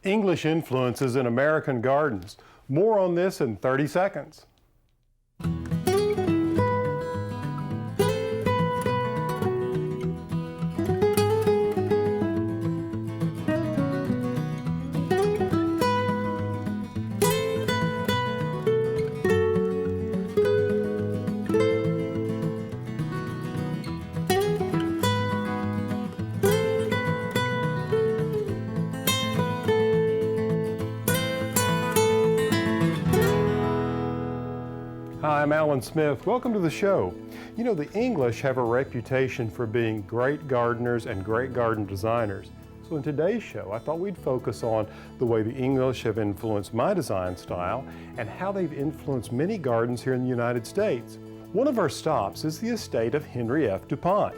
English influences in American gardens. More on this in 30 seconds. Hi, I'm Alan Smith. Welcome to the show. You know, the English have a reputation for being great gardeners and great garden designers. So in today's show, I thought we'd focus on the way the English have influenced my design style and how they've influenced many gardens here in the United States. One of our stops is the estate of Henry F. DuPont.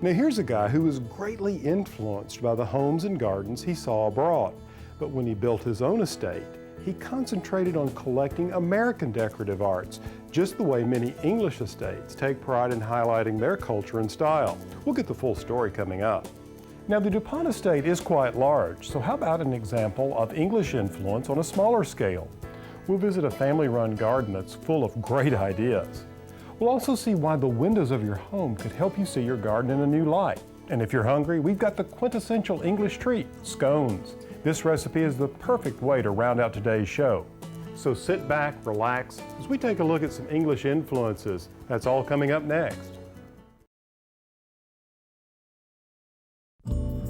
Now here's a guy who was greatly influenced by the homes and gardens he saw abroad. But when he built his own estate, he concentrated on collecting American decorative arts, just the way many English estates take pride in highlighting their culture and style. We'll get the full story coming up. Now, the DuPont estate is quite large, so how about an example of English influence on a smaller scale? We'll visit a family-run garden that's full of great ideas. We'll also see why the windows of your home could help you see your garden in a new light. And if you're hungry, we've got the quintessential English treat, scones. This recipe is the perfect way to round out today's show. So sit back, relax, as we take a look at some English influences. That's all coming up next.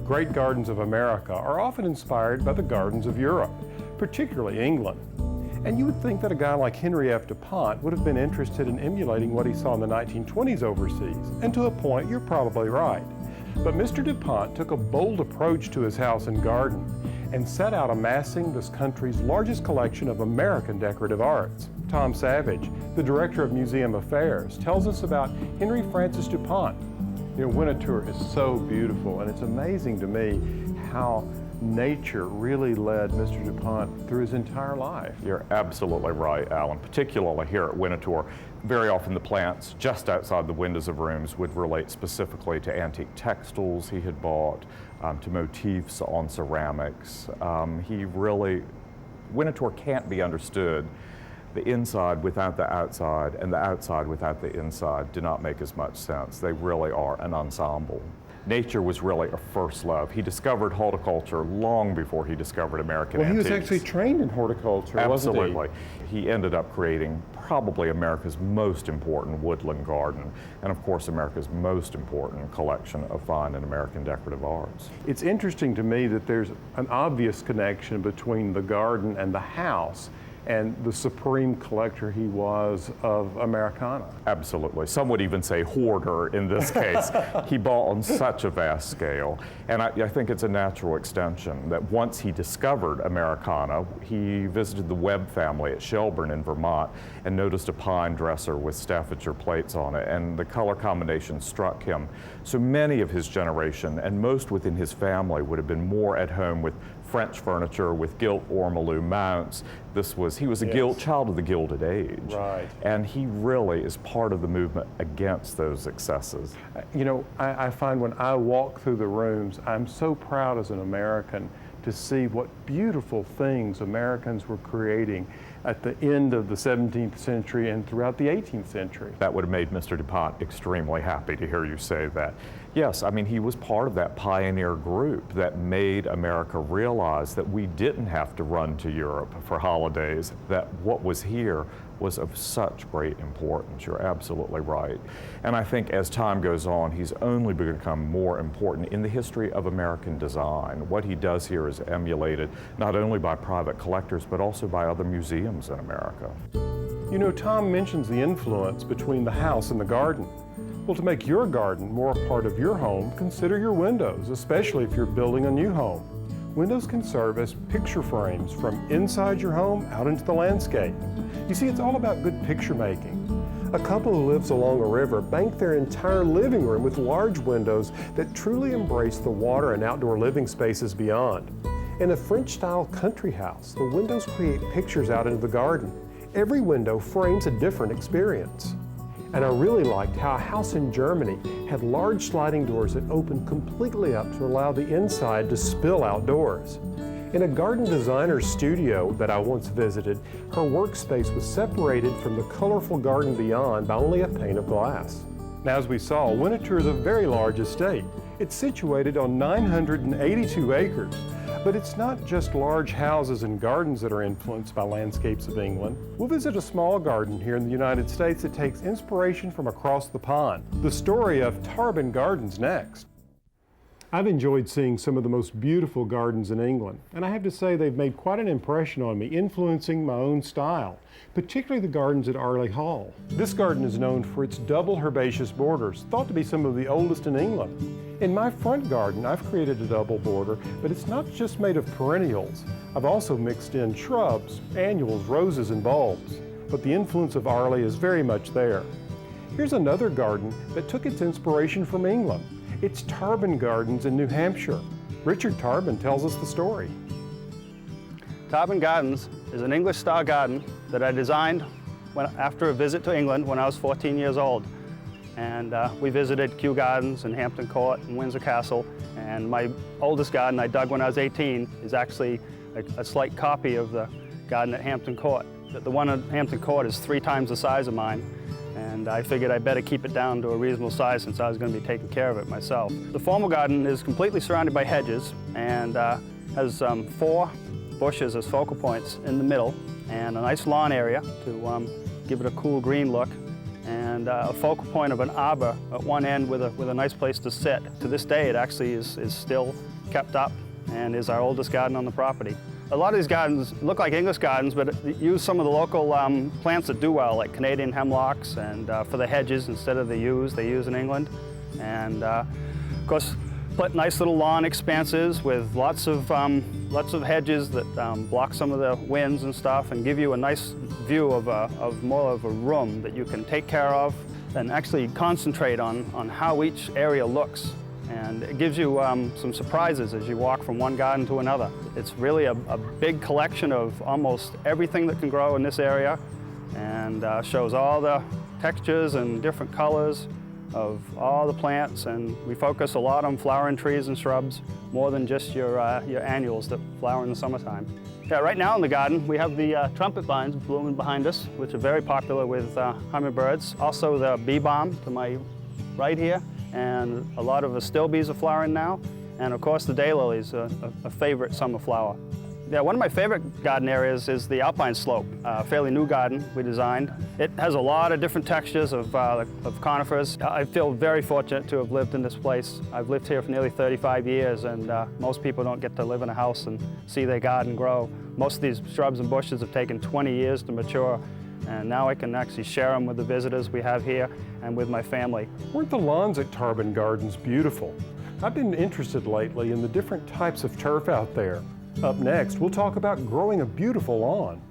Great gardens of America are often inspired by the gardens of Europe, particularly England. And you would think that a guy like Henry F. DuPont would have been interested in emulating what he saw in the 1920s overseas. And to a point, you're probably right. But Mr. DuPont took a bold approach to his house and garden and set out amassing this country's largest collection of American decorative arts. Tom Savage, the director of Museum Affairs, tells us about Henry Francis DuPont. You know, Winterthur is so beautiful, and it's amazing to me how nature really led Mr. DuPont through his entire life. You're absolutely right, Alan, particularly here at Winterthur. Very often the plants just outside the windows of rooms would relate specifically to antique textiles he had bought, to motifs on ceramics. Winterthur can't be understood. The inside without the outside and the outside without the inside do not make as much sense. They really are an ensemble. Nature was really a first love. He discovered horticulture long before he discovered American antiques. Well, he was actually trained in horticulture, wasn't he? Absolutely. He ended up creating probably America's most important woodland garden, and of course America's most important collection of fine and American decorative arts. It's interesting to me that there's an obvious connection between the garden and the house and the supreme collector he was of Americana. Absolutely. Some would even say hoarder in this case. He bought on such a vast scale. And I think it's a natural extension that once he discovered Americana, he visited the Webb family at Shelburne in Vermont and noticed a pine dresser with Staffordshire plates on it, and the color combination struck him. So many of his generation, and most within his family, would have been more at home with French furniture, with gilt ormolu mounts. He was a child of the Gilded Age. Right. And he really is part of the movement against those excesses. You know, I find when I walk through the rooms, I'm so proud as an American to see what beautiful things Americans were creating at the end of the 17th century and throughout the 18th century. That would have made Mr. DuPont extremely happy to hear you say that. Yes, I mean, he was part of that pioneer group that made America realize that we didn't have to run to Europe for holidays, that what was here was of such great importance. You're absolutely right. And I think as time goes on, he's only become more important in the history of American design. What he does here is emulated not only by private collectors, but also by other museums in America. You know, Tom mentions the influence between the house and the garden. Well, to make your garden more a part of your home, consider your windows, especially if you're building a new home. Windows can serve as picture frames from inside your home out into the landscape. You see, it's all about good picture making. A couple who lives along a river banked their entire living room with large windows that truly embrace the water and outdoor living spaces beyond. In a French-style country house, the windows create pictures out into the garden. Every window frames a different experience. And I really liked how a house in Germany had large sliding doors that opened completely up to allow the inside to spill outdoors. In a garden designer's studio that I once visited, her workspace was separated from the colorful garden beyond by only a pane of glass. Now, as we saw, Winterthur is a very large estate. It's situated on 982 acres. But it's not just large houses and gardens that are influenced by landscapes of England. We'll visit a small garden here in the United States that takes inspiration from across the pond. The story of Tarbin Gardens next. I've enjoyed seeing some of the most beautiful gardens in England, and I have to say they've made quite an impression on me, influencing my own style, particularly the gardens at Arley Hall. This garden is known for its double herbaceous borders, thought to be some of the oldest in England. In my front garden, I've created a double border, but it's not just made of perennials. I've also mixed in shrubs, annuals, roses, and bulbs. But the influence of Arley is very much there. Here's another garden that took its inspiration from England. It's Tarbin Gardens in New Hampshire. Richard Tarbin tells us the story. Tarbin Gardens is an English-style garden that I designed after a visit to England when I was 14 years old. And we visited Kew Gardens and Hampton Court and Windsor Castle. And my oldest garden I dug when I was 18 is actually a slight copy of the garden at Hampton Court. The one at Hampton Court is 3 times the size of mine. And I figured I'd better keep it down to a reasonable size since I was going to be taking care of it myself. The formal garden is completely surrounded by hedges and has 4 bushes as focal points in the middle and a nice lawn area to give it a cool green look, and a focal point of an arbor at one end with a nice place to sit. To this day, it actually is still kept up and is our oldest garden on the property. A lot of these gardens look like English gardens, but use some of the local plants that do well, like Canadian hemlocks, and for the hedges, instead of the yews, they use in England. And of course, put nice little lawn expanses with lots of hedges that block some of the winds and stuff, and give you a nice view of more of a room that you can take care of and actually concentrate on how each area looks. And it gives you some surprises as you walk from one garden to another. It's really a big collection of almost everything that can grow in this area, and shows all the textures and different colors of all the plants. And we focus a lot on flowering trees and shrubs, more than just your annuals that flower in the summertime. Yeah, right now in the garden we have the trumpet vines blooming behind us, which are very popular with hummingbirds. Also the bee balm to my right here, and a lot of astilbes are flowering now. And of course the daylilies, a favorite summer flower. Yeah, one of my favorite garden areas is the Alpine Slope, a fairly new garden we designed. It has a lot of different textures of conifers. I feel very fortunate to have lived in this place. I've lived here for nearly 35 years, and most people don't get to live in a house and see their garden grow. Most of these shrubs and bushes have taken 20 years to mature, and now I can actually share them with the visitors we have here and with my family. Weren't the lawns at Tarbin Gardens beautiful? I've been interested lately in the different types of turf out there. Up next, we'll talk about growing a beautiful lawn.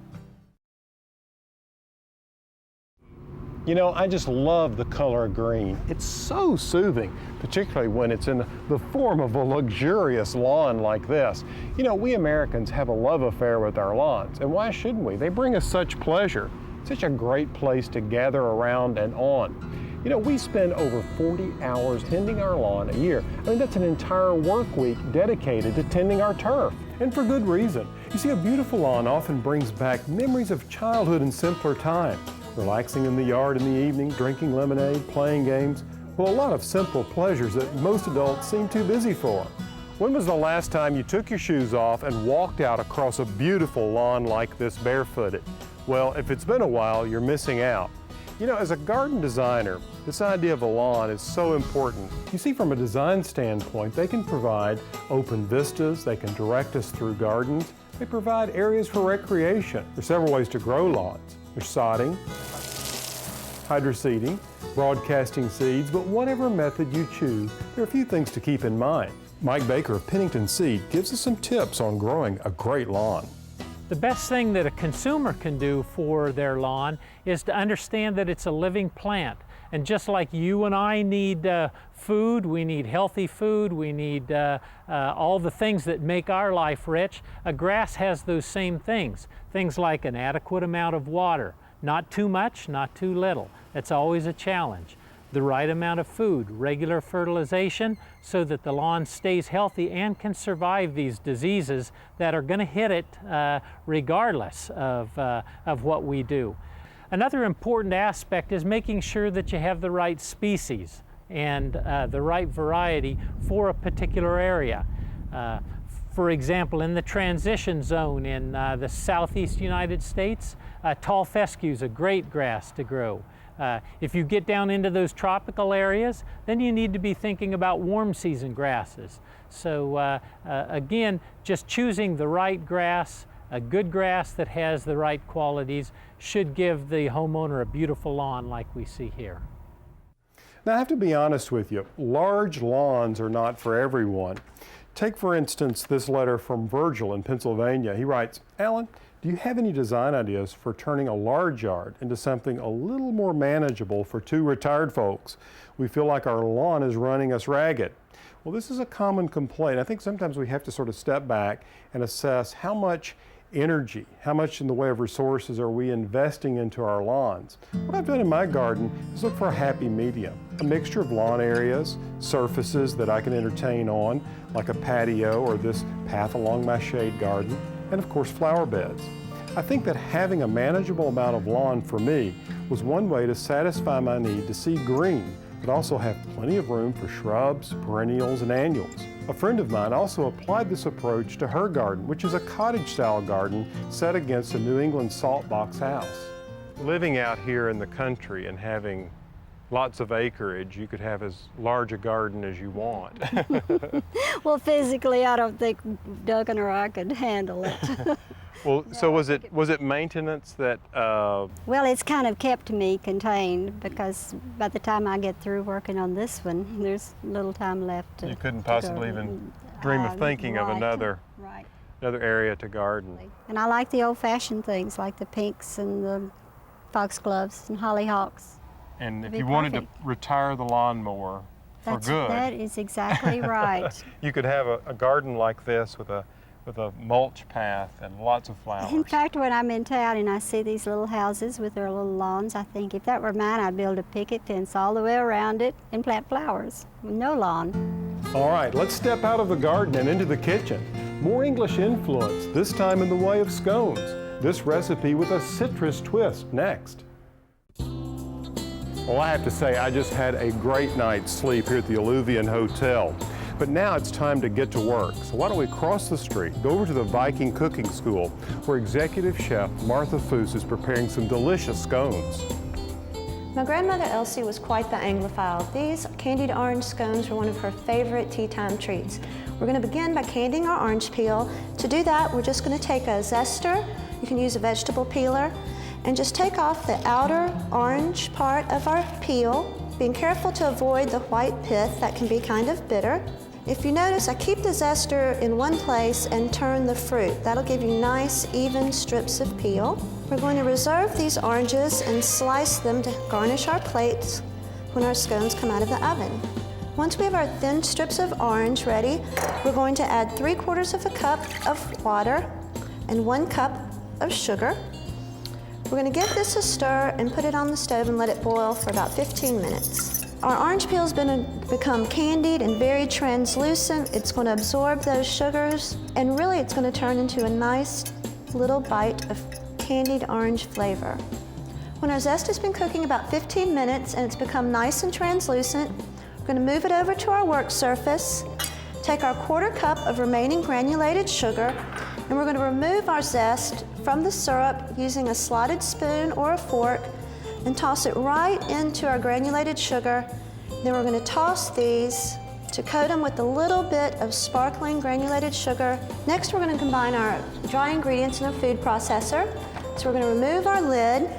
You know, I just love the color green. It's so soothing, particularly when it's in the form of a luxurious lawn like this. You know, we Americans have a love affair with our lawns, and why shouldn't we? They bring us such pleasure. Such a great place to gather around and on. You know, we spend over 40 hours tending our lawn a year. I mean, that's an entire work week dedicated to tending our turf, and for good reason. You see, a beautiful lawn often brings back memories of childhood and simpler times. Relaxing in the yard in the evening, drinking lemonade, playing games. Well, a lot of simple pleasures that most adults seem too busy for. When was the last time you took your shoes off and walked out across a beautiful lawn like this barefooted? Well, if it's been a while, you're missing out. You know, as a garden designer, this idea of a lawn is so important. You see, from a design standpoint, they can provide open vistas, they can direct us through gardens, they provide areas for recreation. There's several ways to grow lawns. There's sodding, hydroseeding, broadcasting seeds, but whatever method you choose, there are a few things to keep in mind. Mike Baker of Pennington Seed gives us some tips on growing a great lawn. The best thing that a consumer can do for their lawn is to understand that it's a living plant. And just like you and I need food, we need healthy food, we need all the things that make our life rich, a grass has those same things. Things like an adequate amount of water, not too much, not too little. That's always a challenge. the right amount of food, regular fertilization, so that the lawn stays healthy and can survive these diseases that are going to hit it regardless of what we do. Another important aspect is making sure that you have the right species and the right variety for a particular area. For example, in the transition zone in the southeast United States, tall fescue is a great grass to grow. If you get down into those tropical areas, then you need to be thinking about warm season grasses. So again, just choosing the right grass, a good grass that has the right qualities, should give the homeowner a beautiful lawn like we see here. Now, I have to be honest with you, large lawns are not for everyone. Take, for instance, this letter from Virgil in Pennsylvania. He writes, "Alan, do you have any design ideas for turning a large yard into something a little more manageable for two retired folks? We feel like our lawn is running us ragged." Well, this is a common complaint. I think sometimes we have to sort of step back and assess how much energy, how much in the way of resources are we investing into our lawns. What I've done in my garden is look for a happy medium, a mixture of lawn areas, surfaces that I can entertain on, like a patio or this path along my shade garden, and of course flower beds. I think that having a manageable amount of lawn for me was one way to satisfy my need to see green, but also have plenty of room for shrubs, perennials, and annuals. A friend of mine also applied this approach to her garden, which is a cottage-style garden set against a New England salt box house. Living out here in the country and having lots of acreage, you could have as large a garden as you want. Well, physically, I don't think Duncan or I could handle it. Well, so was it maintenance that? Well, it's kind of kept me contained because by the time I get through working on this one, there's little time left. You couldn't possibly even dream of thinking of another area to garden. And I like the old-fashioned things like the pinks and the foxgloves and hollyhocks. And if you wanted to retire the lawnmower for good, that is exactly right. You could have a garden like this with a mulch path and lots of flowers. In fact, when I'm in town and I see these little houses with their little lawns, I think if that were mine, I'd build a picket fence all the way around it and plant flowers with no lawn. All right, let's step out of the garden and into the kitchen. More English influence, this time in the way of scones. This recipe with a citrus twist next. Well, I have to say, I just had a great night's sleep here at the Alluvian Hotel. But now it's time to get to work. So why don't we cross the street, go over to the Viking Cooking School, where Executive Chef Martha Foose is preparing some delicious scones. My grandmother Elsie was quite the Anglophile. These candied orange scones were one of her favorite tea time treats. We're going to begin by candying our orange peel. To do that, we're just going to take a zester. You can use a vegetable peeler, and just take off the outer orange part of our peel, being careful to avoid the white pith that can be kind of bitter. If you notice, I keep the zester in one place and turn the fruit. That'll give you nice, even strips of peel. We're going to reserve these oranges and slice them to garnish our plates when our scones come out of the oven. Once we have our thin strips of orange ready, we're going to add 3/4 of a cup of water and 1 cup of sugar. We're going to give this a stir and put it on the stove and let it boil for about 15 minutes. Our orange peel has become candied and very translucent. It's going to absorb those sugars, and really it's going to turn into a nice little bite of candied orange flavor. When our zest has been cooking about 15 minutes and it's become nice and translucent, we're going to move it over to our work surface, take our 1/4 cup of remaining granulated sugar, and we're going to remove our zest from the syrup using a slotted spoon or a fork and toss it right into our granulated sugar. Then we're going to toss these to coat them with a little bit of sparkling granulated sugar. Next, we're going to combine our dry ingredients in a food processor. So we're going to remove our lid.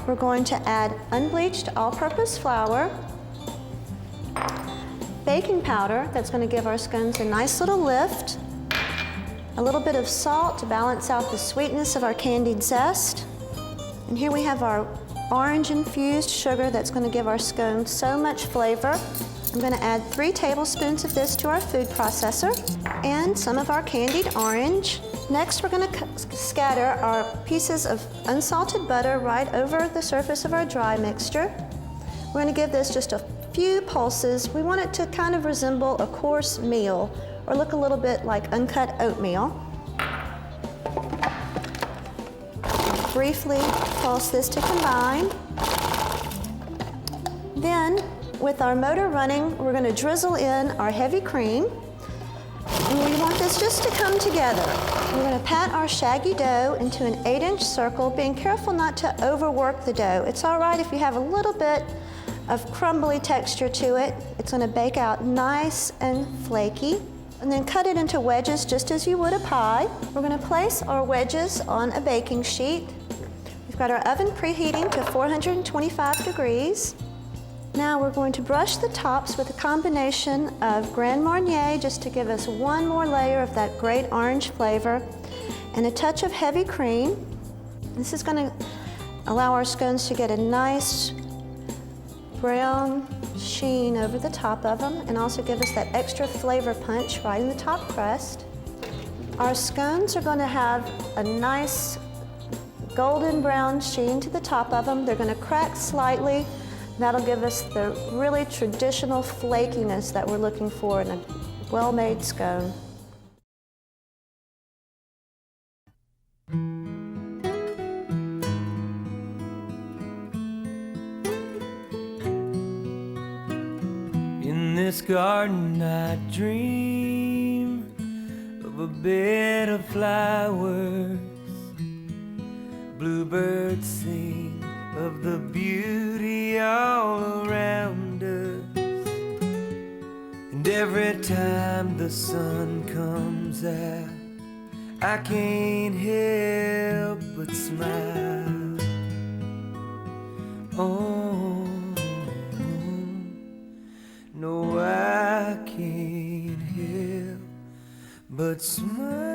We're going to add unbleached all-purpose flour, baking powder that's going to give our scones a nice little lift, a little bit of salt to balance out the sweetness of our candied zest. And here we have our orange-infused sugar that's going to give our scones so much flavor. I'm going to add 3 tablespoons of this to our food processor and some of our candied orange. Next, we're going to scatter our pieces of unsalted butter right over the surface of our dry mixture. We're going to give this just a few pulses. We want it to kind of resemble a coarse meal or look a little bit like uncut oatmeal. Briefly pulse this to combine. Then, with our motor running, we're going to drizzle in our heavy cream. And we want this just to come together. We're going to pat our shaggy dough into an 8-inch circle, being careful not to overwork the dough. It's all right if you have a little bit of crumbly texture to it. It's going to bake out nice and flaky. And then cut it into wedges just as you would a pie. We're going to place our wedges on a baking sheet. We've got our oven preheating to 425 degrees. Now we're going to brush the tops with a combination of Grand Marnier just to give us one more layer of that great orange flavor and a touch of heavy cream. This is going to allow our scones to get a nice brown sheen over the top of them and also give us that extra flavor punch right in the top crust. Our scones are going to have a nice golden brown sheen to the top of them. They're going to crack slightly. That'll give us the really traditional flakiness that we're looking for in a well-made scone. In this garden I dream of a bed of flowers. Bluebirds sing of the beauty all around us. And every time the sun comes out, I can't help but smile. Oh, no, I can't help but smile.